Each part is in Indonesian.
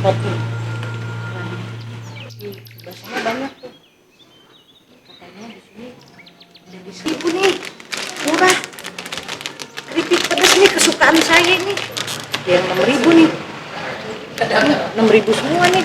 kopi. Biasanya banyak tuh. Katanya di sini ada di seribu nih, murah. Keripik pedas nih kesukaan saya ini. Yang 6.000 nih. 6.000 semua nih.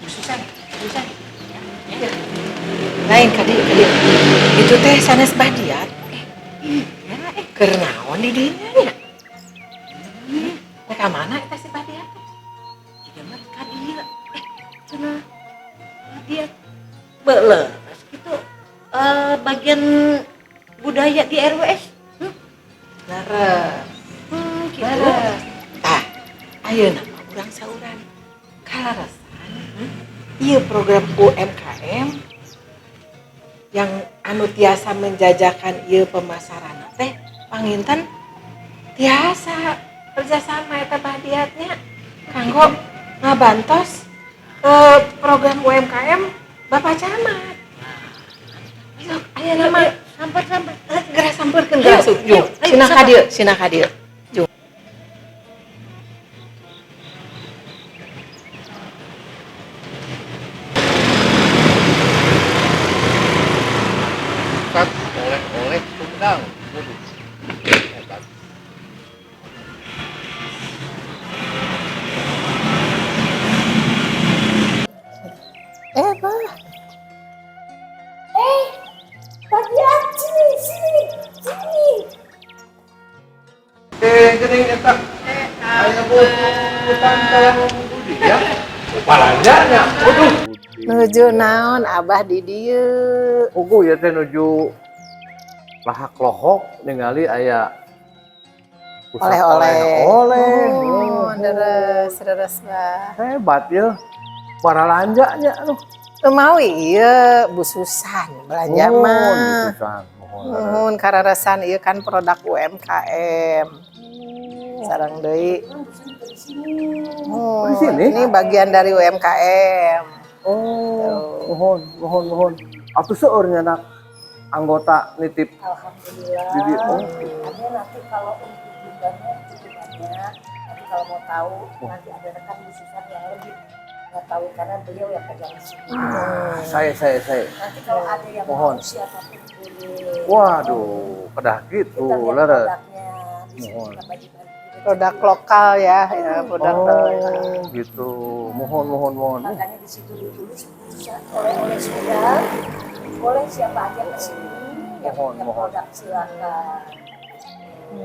Susan. Ya. Lain kadi. Itu teh sanes badiat. Iya, keur naon di dinya nya? Teh ka mana eta si badiat teh? Jiga mah ka dieu. Cenah badiat beuleus kitu bagian budaya di RWS. Leres. Kitu. Tah, ayeuna mah urang sauran kalaresan. Ieu program UMKM yang anu tiasa menjajakan ieu pemasaran teh panginten tiasa kerjasama eta badiatnya kanggo ngabantos program UMKM Bapak Camat. Sok ayeuna mah samper geura sampeurkeun geura yuk. Cenah ka dieu. Oleh Sumedang. Waduh, hebat. Bah. Badiat sini. Geuning eta. Aya butuhan tayang budi ya. Palanjanya. Waduh. Nuju naon Abah di dieu? Ugu ya teh nuju lahak lohok ningali aya Oleh-oleh. Deres bah. Hebat ya. Para lanjanya aduh. Mau ieu Bu Susan belanja mah. Mohon kararesan ieu kan produk UMKM. Sareng deui. Di sini? Ini bagian dari UMKM. Mohon. Atuh seueur nya anggota nitip. Alhamdulillah. Jadi, Ada nanti kalau untuk jumlahnya cukup banyak. Tapi kalau mau tahu nanti ada rekan Bu Susan yang lebih tahu karena beliau yang pegang di sini. Saya. Nanti kalau ada yang Mohon. mau siapapun boleh. Waduh, kedah gitu, Kita lihat leres. produknya. Di sini Mohon. kita bagi-bagi. Produk lokal ya, produk Gitu. Mohon. Makanya di situ ditulis bisa oleh Sumedang. Boleh siapa aja ke sini yang punya produk silakan.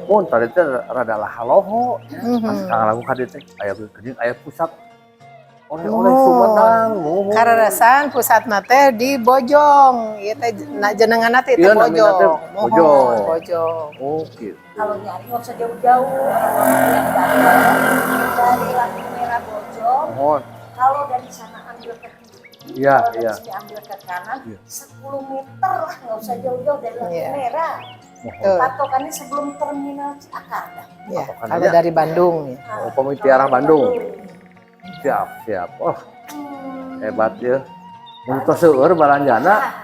Mohon tadi teh rada lahaloho. Pas kangalagu ka dieu teh aya geuning aya pusat oleh-oleh Sumedang. Kararesan pusatna teh di Bojong. Ieu teh jenenganna teh Iya, Bojong. namina teh Bojong. Bojong. Oh, gitu. Kalau nyari nggak usah jauh-jauh. Yang dari lampu merah Bojong. Mohon. Kalau dari sana ambil ke kiri, Iya. dari sini ambil ke kanan, 10 meter lah, nggak usah jauh-jauh dari lampu merah. Patokannya sebelum terminal Ciakar. Ya, kalau dari Bandung. Oh, pemiti arah Bandung. Siap. Oh, hebat ya. Untuk seueur balanjana.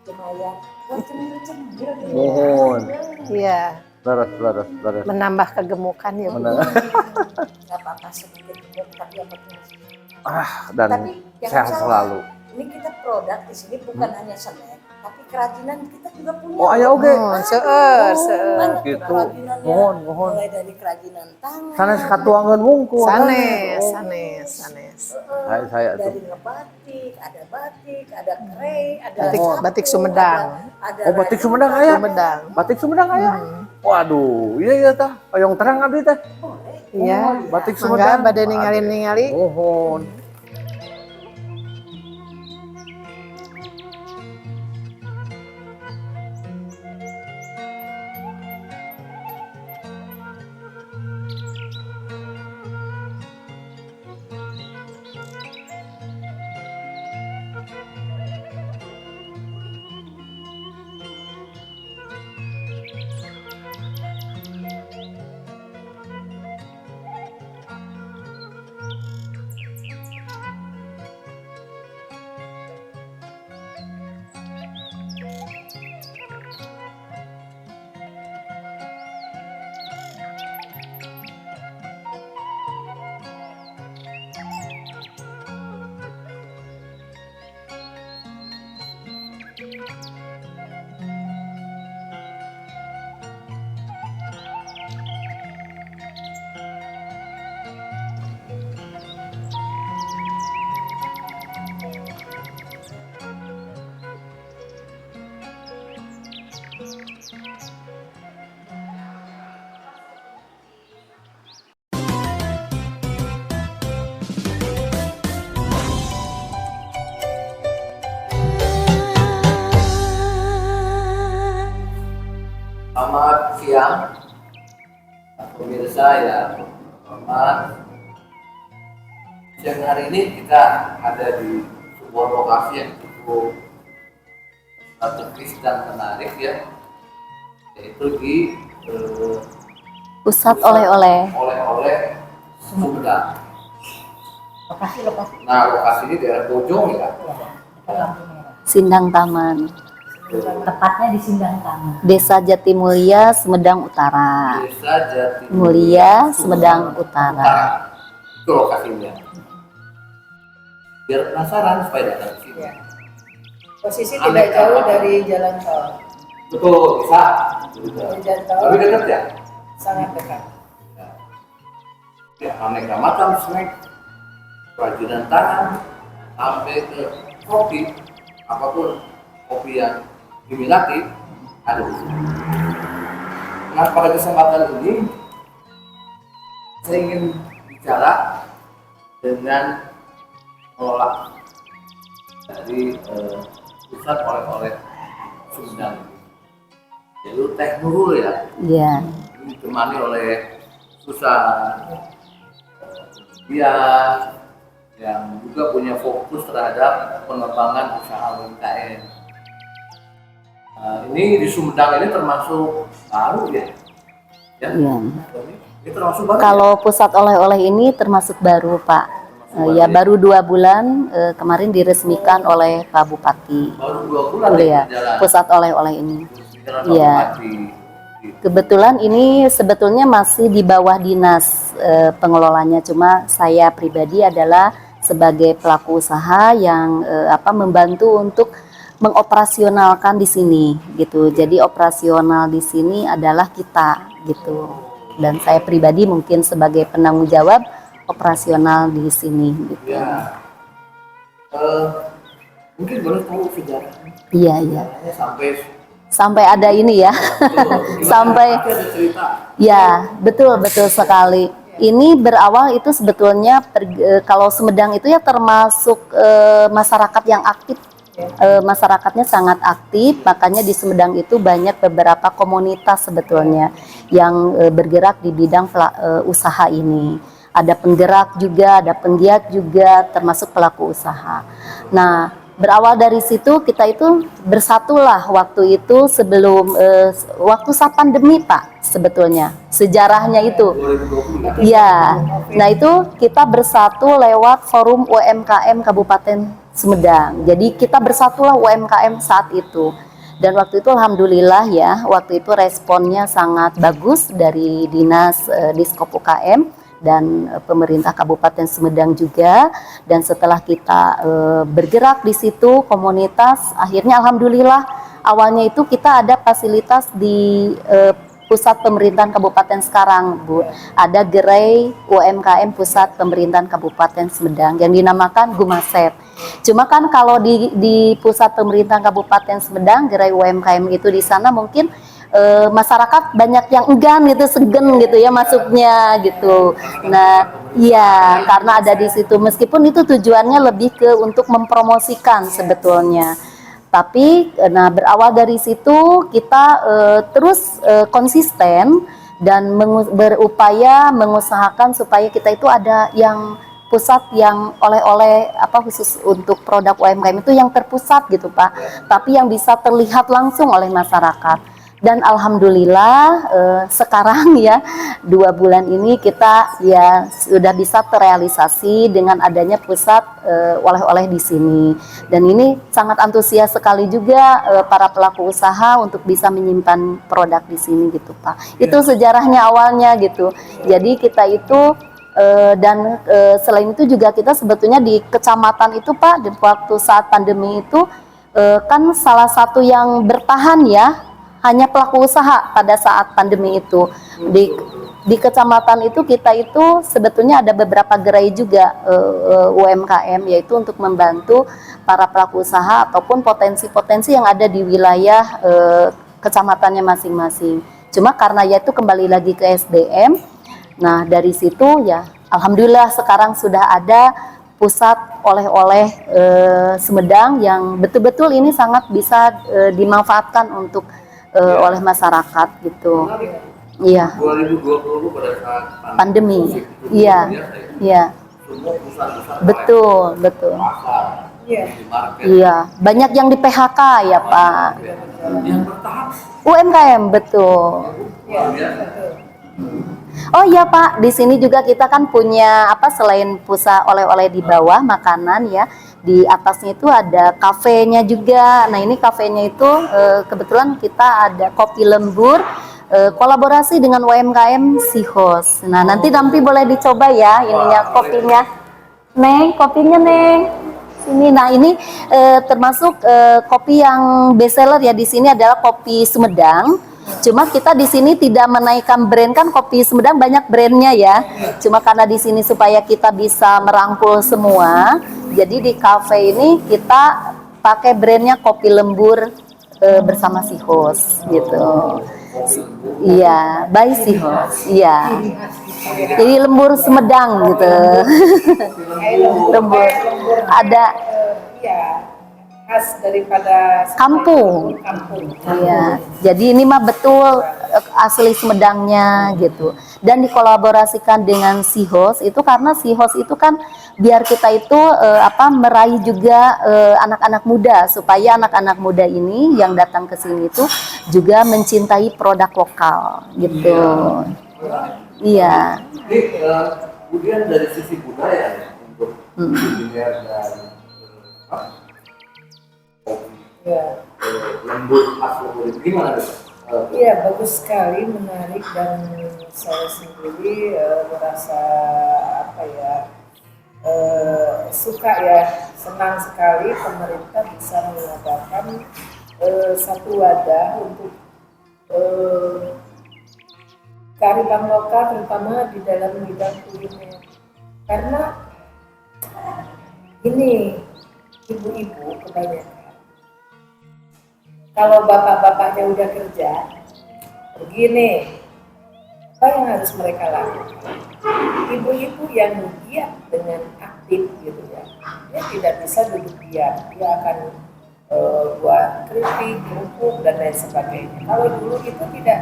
Lumayan. Cemil-cemil. Mohon. Iya. Leres. Menambah kegemukan ya. Nggak apa-apa sedikit gemuk tapi yang penting. Dan sehat selalu. Ini kita produk di sini bukan hanya snack, tapi kerajinan kita juga punya. Oh, aya oge. Seueur. Gitu. Mohon. Mulai dari kerajinan tangan. Sanes katuangan wungkul. Sanes. Saya tuh. Dari ngebatik, ada krey, ada batik Sumedang. Batik Sumedang aya. Batik Sumedang aya. Waduh, iya tah. Oyong terang abdi teh. Iya. Batik Sumedang. Bade ningali. Mohon. Selamat siang, pemirsa yang hormat. Siang hari ini kita ada di sebuah lokasi yang cukup strategis dan menarik ya, yaitu di Pusat oleh-oleh oleh-oleh Sumedang. Lokasi. Nah, lokasi ini daerah Bojong ya. Sindang Taman, Tepatnya di Sindang Taman. Desa Jatimulya, Sumedang Utara. Desa Jatimulya, Mulia, Sumedang Utara. Itu lokasinya. Biar penasaran supaya datang ke sini. Posisi Aneh, tidak jauh apa? dari jalan tol. Betul, bisa. Dari jalan tol Tapi dekat ya? sangat dekat. Ya, aneka macam snack, kerajinan tangan, sampai ke kopi, apapun kopi yang diminati ada di sini. Nah, pada kesempatan ini saya ingin bicara dengan menolak dari pusat oleh-oleh Sumedang, yaitu Teh Nurul ya. Ya, Ditemani oleh Susan, dia yang juga punya fokus terhadap pengembangan usaha UMKM. Ini di Sumedang ini termasuk baru ya? Ya. iya. Ini termasuk baru. Kalau pusat oleh-oleh ini termasuk baru, Pak. Ya, baru 2 bulan kemarin diresmikan oleh Pak Bupati. Baru 2 bulan Ya, berjalan. pusat oleh-oleh ini. Sekarang Iya. Bupati. Kebetulan ini sebetulnya masih di bawah dinas pengelolanya, cuma saya pribadi adalah sebagai pelaku usaha yang membantu untuk mengoperasionalkan di sini gitu. Jadi operasional di sini adalah kita gitu. Dan saya pribadi mungkin sebagai penanggung jawab operasional di sini gitu. Ya. Mungkin boleh tahu sejarah Iya, iya. sampai Sampai ada ini ya. Sampai ada cerita. ya, betul sekali. Ini berawal itu sebetulnya kalau Sumedang itu ya termasuk masyarakat yang aktif. Masyarakatnya sangat aktif, makanya di Sumedang itu banyak beberapa komunitas sebetulnya yang bergerak di bidang usaha ini. Ada penggerak juga, ada penggiat juga, termasuk pelaku usaha. Nah, berawal dari situ kita itu bersatulah waktu itu sebelum waktu saat pandemi, Pak, sebetulnya sejarahnya itu. 2020 ya. Ya, nah itu kita bersatu lewat forum UMKM Kabupaten Sumedang. Jadi kita bersatulah UMKM saat itu. Dan waktu itu alhamdulillah ya, waktu itu responnya sangat bagus dari Dinas Diskop UKM dan pemerintah Kabupaten Sumedang juga. Dan setelah kita bergerak di situ komunitas, akhirnya alhamdulillah awalnya itu kita ada fasilitas di pusat pemerintahan kabupaten sekarang, Bu. Ada gerai UMKM pusat pemerintahan Kabupaten Sumedang yang dinamakan Gumaset. Cuma kan kalau di pusat pemerintahan Kabupaten Sumedang, gerai UMKM itu di sana mungkin masyarakat banyak yang enggan gitu, segan gitu ya masuknya gitu. Nah, iya, karena ada di situ, meskipun itu tujuannya lebih ke untuk mempromosikan sebetulnya. Tapi nah berawal dari situ kita terus konsisten dan berupaya mengusahakan supaya kita itu ada yang pusat yang oleh-oleh khusus untuk produk UMKM itu yang terpusat gitu, Pak. Tapi yang bisa terlihat langsung oleh masyarakat. Dan alhamdulillah sekarang ya 2 bulan ini kita ya sudah bisa terrealisasi dengan adanya pusat oleh-oleh di sini. Dan ini sangat antusias sekali juga para pelaku usaha untuk bisa menyimpan produk di sini gitu, Pak. Itu sejarahnya awalnya gitu. Jadi kita itu selain itu juga kita sebetulnya di kecamatan itu, Pak, di waktu saat pandemi itu kan salah satu yang bertahan ya hanya pelaku usaha pada saat pandemi itu. Di kecamatan itu kita itu sebetulnya ada beberapa gerai juga UMKM, yaitu untuk membantu para pelaku usaha ataupun potensi-potensi yang ada di wilayah kecamatannya masing-masing. Cuma karena yaitu kembali lagi ke SDM, nah dari situ ya alhamdulillah sekarang sudah ada pusat oleh-oleh Sumedang yang betul-betul ini sangat bisa dimanfaatkan untuk oleh masyarakat gitu. Iya. 2020 pada saat Pandemi. COVID itu Iya. luar biasa ya. Iya. Semua perusahaan-perusahaan Betul, betul. pasar, Iya. di market, Iya, banyak yang di PHK ya, Pak. yang bertahan. UMKM betul. Iya, Luar biasa. betul. Oh iya Pak, di sini juga kita kan punya apa selain pusat oleh-oleh di bawah makanan ya, di atasnya itu ada kafenya juga. Nah ini kafenya itu kebetulan kita ada kopi lembur kolaborasi dengan UMKM Sihos. Nah nanti boleh dicoba ya ininya kopinya. Neng, kopinya Neng. Sini. Nah ini termasuk kopi yang best seller ya di sini adalah kopi Sumedang. Cuma kita di sini tidak menaikkan brand, kan kopi Sumedang banyak brandnya ya. Cuma karena di sini supaya kita bisa merangkul semua, jadi di cafe ini kita pakai brandnya kopi lembur bersama si host gitu. Iya, by si host. Iya. Jadi lembur Sumedang gitu. Lembur. Ada Iya, khas daripada kampung. kampung. Iya, jadi ini mah betul asli Sumedangnya gitu. Dan dikolaborasikan dengan Sihos itu karena Sihos itu kan biar kita itu meraih juga anak-anak muda supaya anak-anak muda ini yang datang ke sini itu juga mencintai produk lokal gitu. Iya. Jadi kemudian dari sisi budaya ya, untuk kuliner dan kopi Iya. lembut khas lembut itu gimana tuh? Iya, bagus sekali, menarik, dan saya sendiri merasa apa ya, suka ya, senang sekali pemerintah bisa mengadakan satu wadah untuk kearifan lokal, terutama di dalam bidang kuliner. Karena ini ibu-ibu kebanyakan, kalau bapak-bapaknya udah kerja, begini, apa yang harus mereka lakukan? Ibu-ibu yang giat dengan aktif gitu ya, dia tidak bisa duduk diam, dia akan buat keripik, kerupuk, dan lain sebagainya. Kalau dulu itu tidak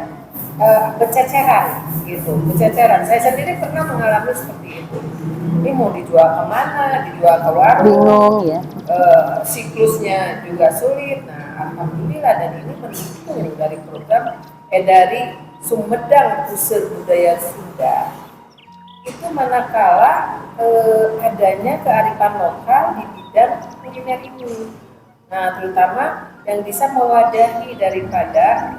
berceceran gitu, berceceran. Saya sendiri pernah mengalami seperti itu. Ini mau dijual kemana, dijual ke warung, Bingung ya. Siklusnya juga sulit. Nah, alhamdulillah, dan ini mendukung dari program dari Sumedang Pusat Budaya Sunda. Itu manakala adanya kearifan lokal di bidang kuliner ini. Nah, terutama yang bisa mewadahi daripada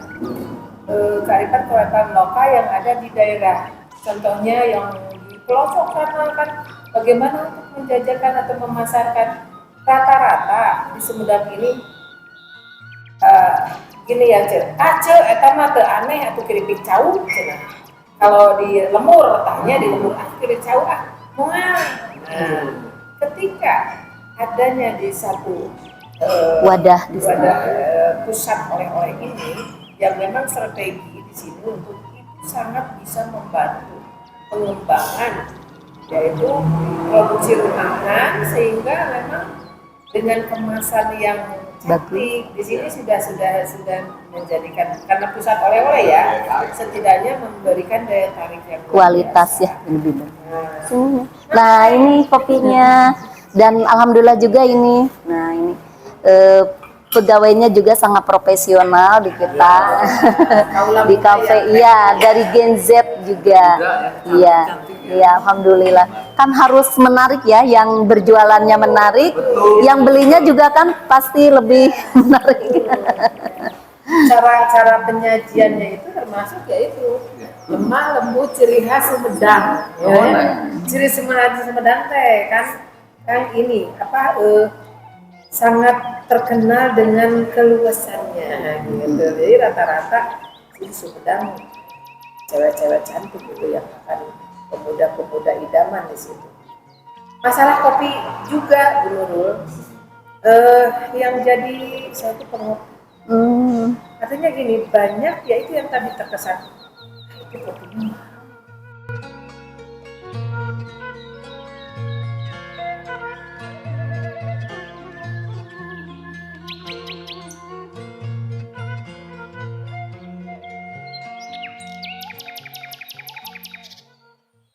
kearifan lokal yang ada di daerah. Contohnya yang di pelosok sana kan bagaimana untuk menjajakan atau memasarkan. Rata-rata di Sumedang ini gini ya, eta mah teu aneh atau keripik cau cenah. Kalau di lemur, tanya di lemur keripik cau moal. Nah, ketika adanya di satu Wadah di sini. pusat oleh-oleh ini yang memang strategi di sini untuk itu sangat bisa membantu pengembangan yaitu produksi rumahan, sehingga memang dengan kemasan yang cantik di sini sudah menjadikan, karena pusat oleh-oleh ya, setidaknya memberikan daya tarik yang Kualitas biasa. ya lebih baik. Nah ini kopinya dan alhamdulillah juga ini. Nah ini pegawainya juga sangat profesional di kita di kafe. Iya dari Gen Z juga. Iya, iya alhamdulillah. Kan harus menarik ya, yang berjualannya menarik, yang belinya juga kan pasti lebih menarik. Cara penyajiannya itu termasuk yaitu lemah lembut ciri khas Sumedang. Ciri Sumedang teh kan ini sangat terkenal dengan keluasannya gitu. Jadi rata-rata di Sumedang cewek-cewek cantik gitu yang akan pemuda-pemuda idaman di situ. Masalah kopi juga Bu Nurul, yang jadi satu pengopi. Artinya gini, banyak ya itu yang tadi terkesan itu kopi